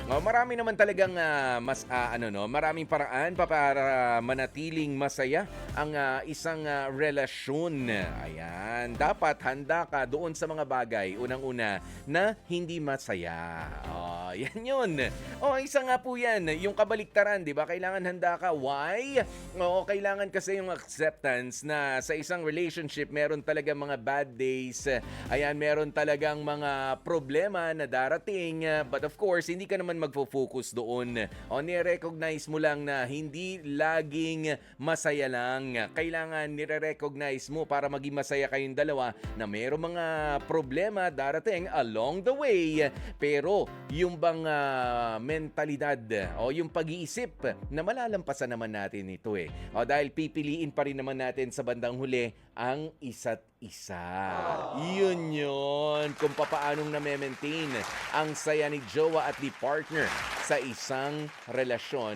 Marami naman talagang, ano 'no, maraming paraan para manatiling masaya ang, isang, relasyon. Ayan, dapat handa ka doon sa mga bagay, unang-una, na hindi masaya. Oh, 'yan 'yun. Oh, isa nga po 'yan, yung kabaliktaran, 'di ba? Kailangan handa ka. Why? Oo, kailangan kasi yung acceptance na sa isang relationship meron talagang mga bad days. Ayan, meron talagang mga problema na darating, but of course, hindi ka naman magfo-focus doon. O nire-recognize mo lang na hindi laging masaya lang. Kailangan nire-recognize mo para maging masaya kayong dalawa na mayroong mga problema darating along the way. Pero yung bang mentalidad o yung pag-iisip na malalampasan naman natin ito eh. O dahil pipiliin pa rin naman natin sa bandang huli ang isa't isa. Yun yun. Kung papaanong na-maintain ang saya ni jowa at ni partner sa isang relasyon